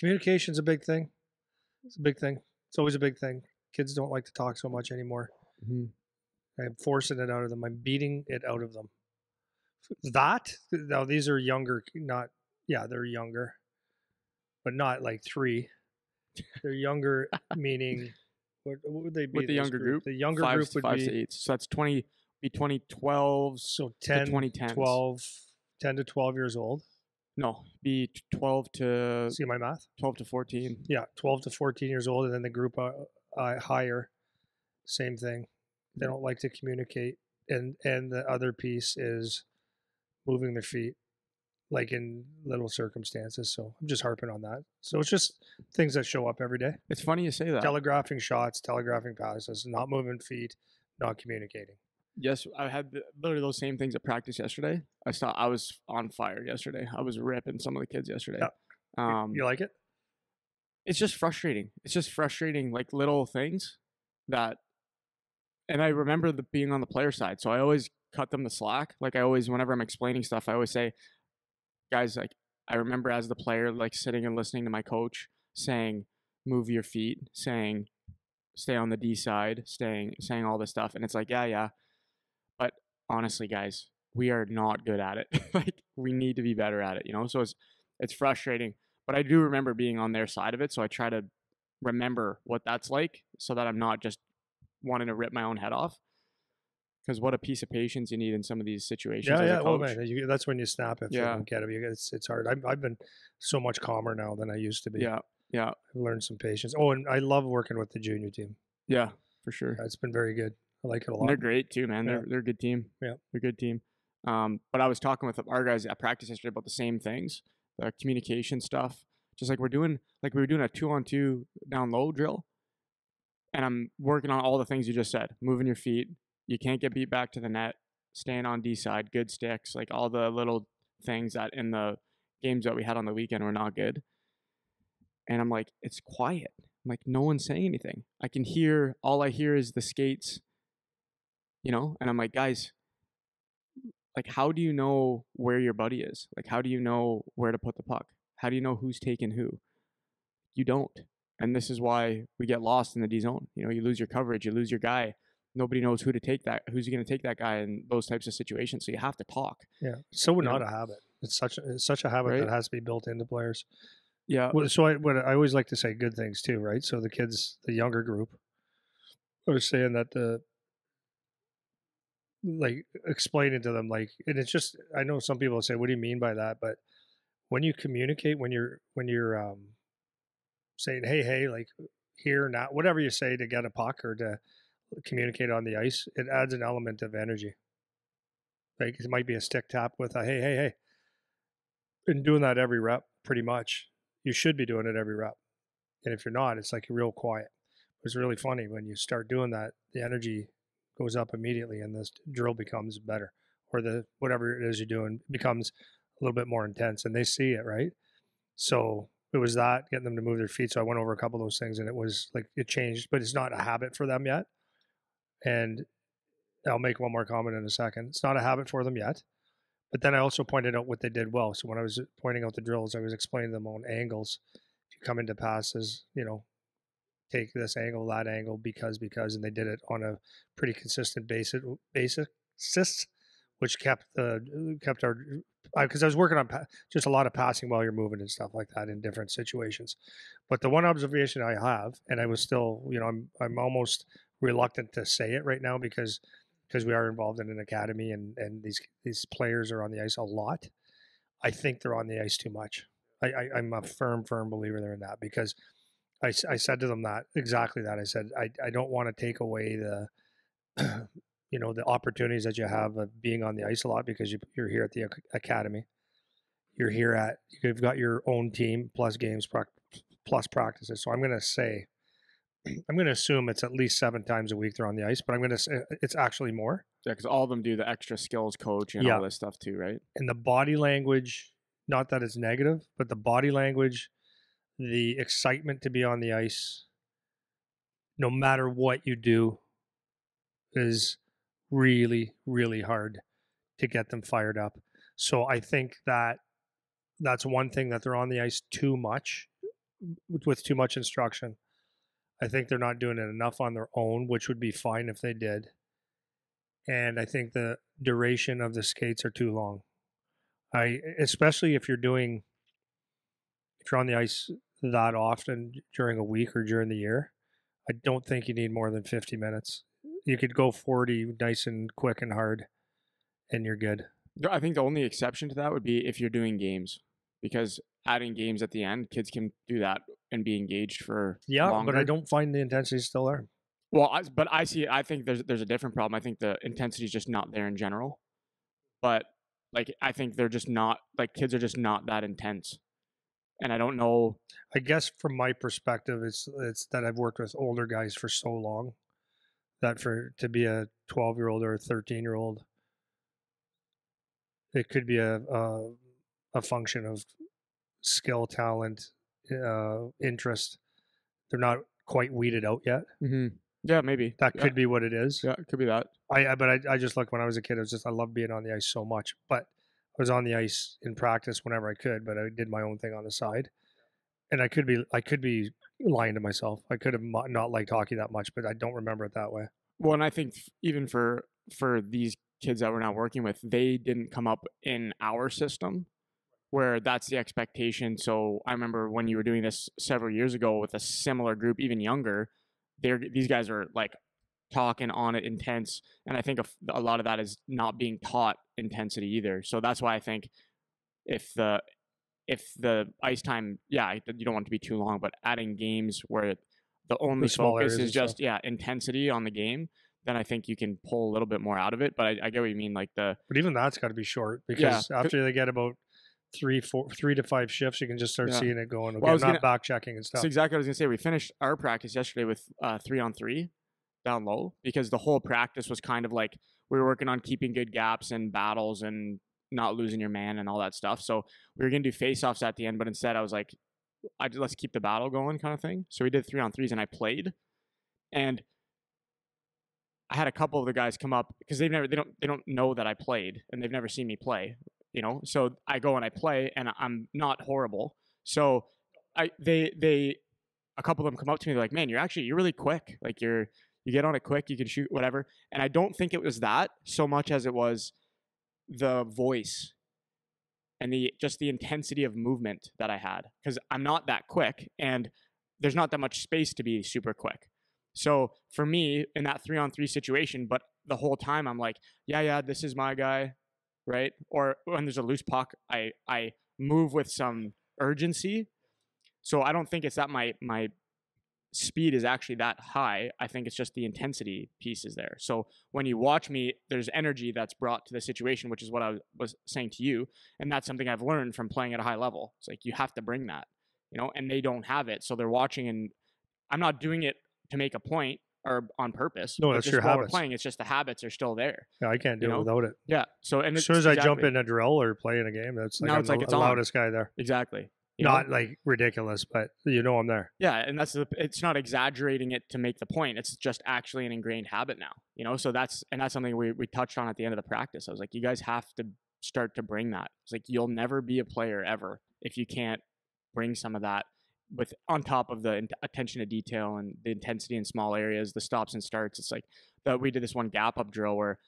Communication's a big thing. It's a big thing. It's always a big thing. Kids don't like to talk so much anymore. Mhm. I'm forcing it out of them. I'm beating it out of them. That now these are younger, not they're younger, but not like 3. They're younger, meaning what would they be? With the this younger group, The younger 5 group would to be 8. So that's 2012s so to 10, 2010s. 12, 10 to 12 years old. No, be 12 to See my math? 12 to 14. Yeah, 12 to 14 years old, and then the group higher, same thing. They don't like to communicate, and the other piece is moving their feet, like in little circumstances. So I'm just harping on that. So it's just things that show up every day. It's funny you say that. Telegraphing shots, telegraphing passes, not moving feet, not communicating. Yes, I had literally those same things at practice yesterday. I was on fire yesterday. I was ripping some of the kids yesterday. Yeah. You like it? It's just frustrating. It's just frustrating, like little things that. And I remember being on the player side, so I always cut them the slack. Like I always, whenever I'm explaining stuff, I always say, guys, like I remember as the player, like sitting and listening to my coach saying, "Move your feet," saying, "Stay on the D side," saying all this stuff, and it's like, yeah. But honestly, guys, we are not good at it. Like we need to be better at it, you know? So it's frustrating, but I do remember being on their side of it. So I try to remember what that's like so that I'm not just wanting to rip my own head off. Because what a piece of patience you need in some of these situations. Yeah. As a coach. Well, man, that's when you snap if you don't get it. It's hard. I've been so much calmer now than I used to be. Yeah. I've learned some patience. Oh, and I love working with the junior team. Yeah, for sure. It's been very good. I like it a lot. And they're great too, man. Yeah. They're a good team. Yeah, they're a good team. But I was talking with our guys at practice yesterday about the same things, the communication stuff. Just like we were doing a 2-on-2 down low drill, and I'm working on all the things you just said. Moving your feet, you can't get beat back to the net, staying on D side, good sticks, like all the little things that in the games that we had on the weekend were not good. And I'm like, it's quiet. I'm like, no one's saying anything. All I hear is the skates, you know? And I'm like, guys, like, how do you know where your buddy is? Like, how do you know where to put the puck? How do you know who's taking who? You don't. And this is why we get lost in the D zone. You know, you lose your coverage, you lose your guy. Nobody knows who's going to take that guy in those types of situations. So you have to talk. Yeah. So not a habit. It's such a habit right? that has to be built into players. Yeah. So I always like to say good things too, right? So the kids, the younger group, I was saying that like explaining to them, like, and it's just, I know some people say, what do you mean by that? But when you communicate, when you're saying, hey, like here, now, whatever you say to get a puck or to communicate on the ice, it adds an element of energy. Like it might be a stick tap with a hey. And doing that every rep, pretty much. You should be doing it every rep. And if you're not, it's like real quiet. It's really funny when you start doing that, the energy goes up immediately and this drill becomes better, or the whatever it is you're doing becomes a little bit more intense, and they see it, right? So it was that, getting them to move their feet. So I went over a couple of those things, and it was like it changed, but it's not a habit for them yet. And I'll make one more comment in a second. It's not a habit for them yet. But then I also pointed out what they did well. So when I was pointing out the drills, I was explaining them on angles. If you come into passes, you know, take this angle, that angle, because, and they did it on a pretty consistent basis, which kept our, because I was working on just a lot of passing while you're moving and stuff like that in different situations. But the one observation I have, and I was still, you know, I'm almost reluctant to say it right now because we are involved in an academy and these players are on the ice a lot. I think they're on the ice too much. I'm a firm believer there in that, because I said to them exactly that. I said, I don't want to take away the, you know, the opportunities that you have of being on the ice a lot, because you're here at the academy. You've got your own team plus games plus practices. So I'm going to assume it's at least 7 times a week they're on the ice, but I'm going to say it's actually more. Yeah, because all of them do the extra skills coach and all this stuff too, right? And the body language, not that it's negative, but the body language, the excitement to be on the ice, no matter what you do, is really, really hard to get them fired up. So I think that's one thing, that they're on the ice too much with too much instruction. I think they're not doing it enough on their own, which would be fine if they did. And I think the duration of the skates are too long. Especially if you're on the ice that often during a week or during the year, I don't think you need more than 50 minutes. You could go 40 nice and quick and hard, and you're good. I think the only exception to that would be if you're doing games, because adding games at the end, kids can do that and be engaged for longer. But I don't find the intensity still there. Well, I think there's a different problem. I think the intensity is just not there in general. But like, I think they're just not, like, kids are just not that intense. And I don't know. I guess from my perspective, it's that I've worked with older guys for so long that to be a 12-year-old or a 13-year-old, it could be a function of skill, talent, interest. They're not quite weeded out yet. Mm-hmm. Yeah, maybe that could be what it is. Yeah, it could be that. I just looked when I was a kid. I loved being on the ice so much, but I was on the ice in practice whenever I could, but I did my own thing on the side. And I could be lying to myself. I could have not liked hockey that much, but I don't remember it that way. Well, and I think even for these kids that we're now working with, they didn't come up in our system where that's the expectation. So I remember when you were doing this several years ago with a similar group, even younger, these guys are like talking on it intense. And I think a lot of that is not being taught intensity either. So that's why I think if the ice time, you don't want it to be too long, but adding games where the only focus is just intensity on the game, then I think you can pull a little bit more out of it. But I get what you mean, but even that's got to be short, because after they get about 3 to 5 shifts, you can just start seeing it going. Okay, not back checking and stuff. That's exactly what I was gonna say. We finished our practice yesterday with 3-on-3 down low, because the whole practice was kind of like we were working on keeping good gaps and battles and not losing your man and all that stuff. So we were gonna do face-offs at the end, but instead I was like, let's keep the battle going, kind of thing. So we did 3-on-3s, and I played, and I had a couple of the guys come up because they don't know that I played, and they've never seen me play. So I go and I play, and I'm not horrible. So a couple of them come up to me, they're like, "Man, you're really quick. Like you get on it quick, you can shoot whatever." And I don't think it was that so much as it was the voice and the intensity of movement that I had, because I'm not that quick, and there's not that much space to be super quick. So for me in that 3-on-3 situation, but the whole time I'm like, yeah, this is my guy. Right? Or when there's a loose puck, I move with some urgency. So I don't think it's that my speed is actually that high. I think it's just the intensity piece is there. So when you watch me, there's energy that's brought to the situation, which is what I was saying to you. And that's something I've learned from playing at a high level. It's like you have to bring that, and they don't have it. So they're watching, and I'm not doing it to make a point or on purpose. No, that's your habits. We're playing, it's just the habits are still there. Yeah, I can't do it without it. Yeah. So and as soon as I jump in a drill or play in a game, that's like I'm the loudest guy there. Exactly. Not like ridiculous, but I'm there. Yeah, and it's not exaggerating it to make the point. It's just actually an ingrained habit now. So that's something we touched on at the end of the practice. I was like, you guys have to start to bring that. It's like you'll never be a player ever if you can't bring some of that on top of the attention to detail and the intensity in small areas, the stops and starts. It's like we did this one gap up drill where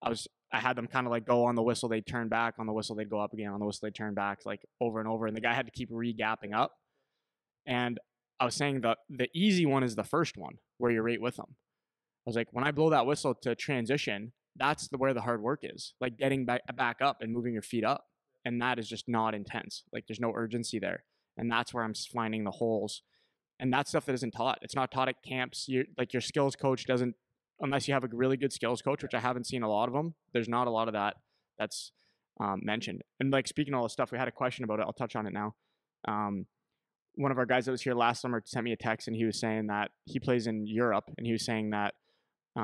I had them kind of like go on the whistle, they'd turn back, on the whistle they'd go up again, on the whistle they'd turn back, like over and over, and the guy had to keep re-gapping up. And I was saying the easy one is the first one where you're right with them. I was like, when I blow that whistle to transition, that's where the hard work is, like getting back up and moving your feet up, and that is just not intense. Like there's no urgency there. And that's where I'm finding the holes. And that's stuff that isn't taught. It's not taught at camps. Your skills coach doesn't, unless you have a really good skills coach, which I haven't seen a lot of them. There's not a lot of that that's mentioned. And like speaking of all this stuff, we had a question about it. I'll touch on it now. One of our guys that was here last summer sent me a text, and he was saying that he plays in Europe, and he was saying that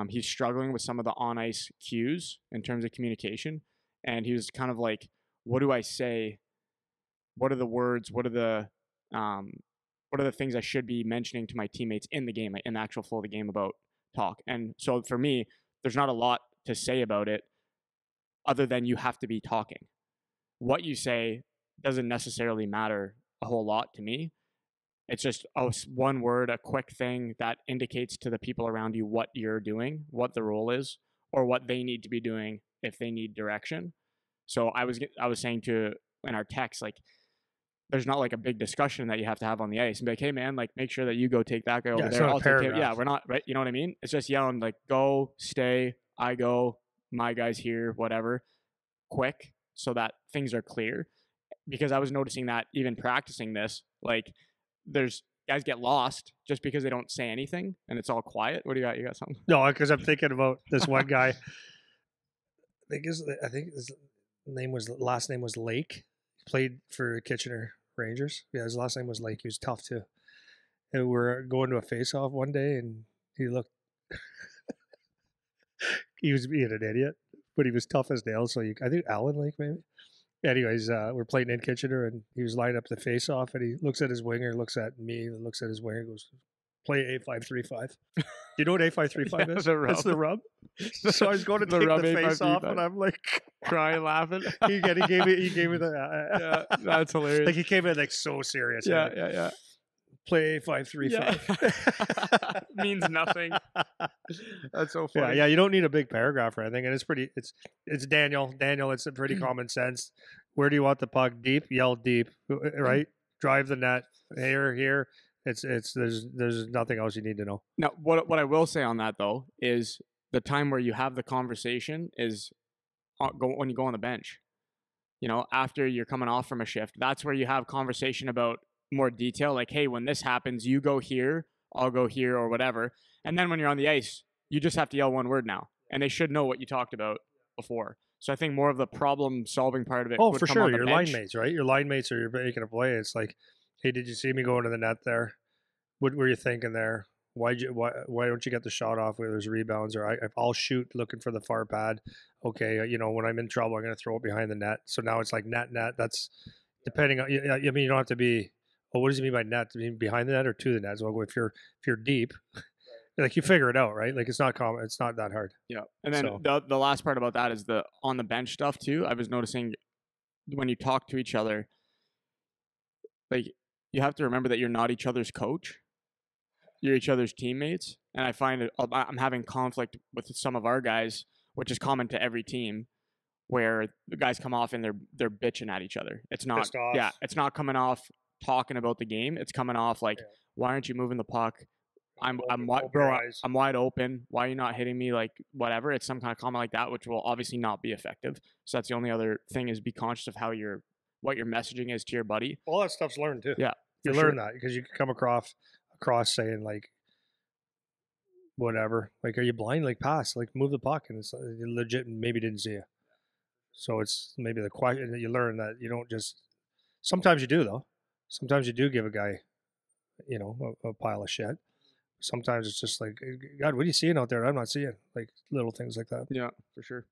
he's struggling with some of the on-ice cues in terms of communication. And he was kind of like, what do I say? What are the words? What are the things I should be mentioning to my teammates in the game, in the actual flow of the game about talk? And so for me, there's not a lot to say about it other than you have to be talking. What you say doesn't necessarily matter a whole lot to me. It's just one word, a quick thing that indicates to the people around you what you're doing, what the role is, or what they need to be doing if they need direction. So I was saying to in our text, like, there's not like a big discussion that you have to have on the ice and be like, hey man, like make sure that you go take that guy Yeah, over it's there. not a I'll take him. Yeah, paragraph. we're not right. You know what I mean? It's just yelling like, go, stay, I go, my guy's here, whatever, quick, so that things are clear. Because I was noticing that even practicing this, like there's guys get lost just because they don't say anything and it's all quiet. What do you got? You got something? No, because I'm thinking about this one guy. I think his last name was Lake. He played for Kitchener Rangers. Yeah, his last name was Lake. He was tough too. And we're going to a face-off one day, and he looked. He was being an idiot, but he was tough as nails. So I think Alan Lake maybe. Anyways, we're playing in Kitchener, and he was lining up the face-off, and he looks at his winger, looks at me, and looks at his winger, and goes, "Play A535." Do you know what A535 Yeah, is? the rub. It's the rub. So I was going to The take rub the face off, A535. and I'm like Crying, laughing. he gave me the Yeah, that's hilarious. like he came in like so serious. Yeah, Like, yeah. play A535. Yeah. Means nothing. That's so Yeah, funny. yeah. You don't need a big paragraph or anything, and it's Daniel. Daniel, it's a pretty common sense. Where do you want the puck? Deep, yell deep, right? Drive the net. Here. It's there's nothing else you need to know. Now, what I will say on that though is the time where you have the conversation is when you go on the bench. You know, after you're coming off from a shift, that's where you have conversation about more detail. Like, hey, when this happens, you go here, I'll go here, or whatever. And then when you're on the ice, you just have to yell one word now, and they should know what you talked about before. So I think more of the problem solving part of it. Oh, would for come sure. on the Your bench. line mates, right? Your line mates are making a play. It's like, hey, did you see me going to the net there? What were you thinking there? Why don't you get the shot off where there's rebounds? Or I'll shoot looking for the far pad. Okay, when I'm in trouble, I'm going to throw it behind the net. So now it's like net. That's depending on. I mean, you don't have to be. Well, what does he mean by net? Do you mean behind the net or to the net? So if you're deep, like you figure it out, right? Like it's not common. It's not that hard. Yeah, and then So. the last part about that is the on the bench stuff too. I was noticing when you talk to each other, like you have to remember that you're not each other's coach. You're each other's teammates, and I find I'm having conflict with some of our guys, which is common to every team, where the guys come off and they're bitching at each other. It's not, Pissed off. yeah, it's not coming off talking about the game. It's coming off like, Yeah. why aren't you moving the puck? I'm Open wide, your bro. eyes. I'm wide open. Why are you not hitting me? Like whatever. It's some kind of comment like that, which will obviously not be effective. So that's the only other thing is be conscious of what your messaging is to your buddy. All that stuff's learned too. Yeah, You for learn sure. that because you can come across saying like whatever, like are you blind? Like pass, like move the puck, and it's legit. Maybe didn't see you. So it's maybe the question that you learn that you don't just. Sometimes you do though. Sometimes you do give a guy, a pile of shit. Sometimes it's just like, God, what are you seeing out there? I'm not seeing like little things like that. Yeah, for sure.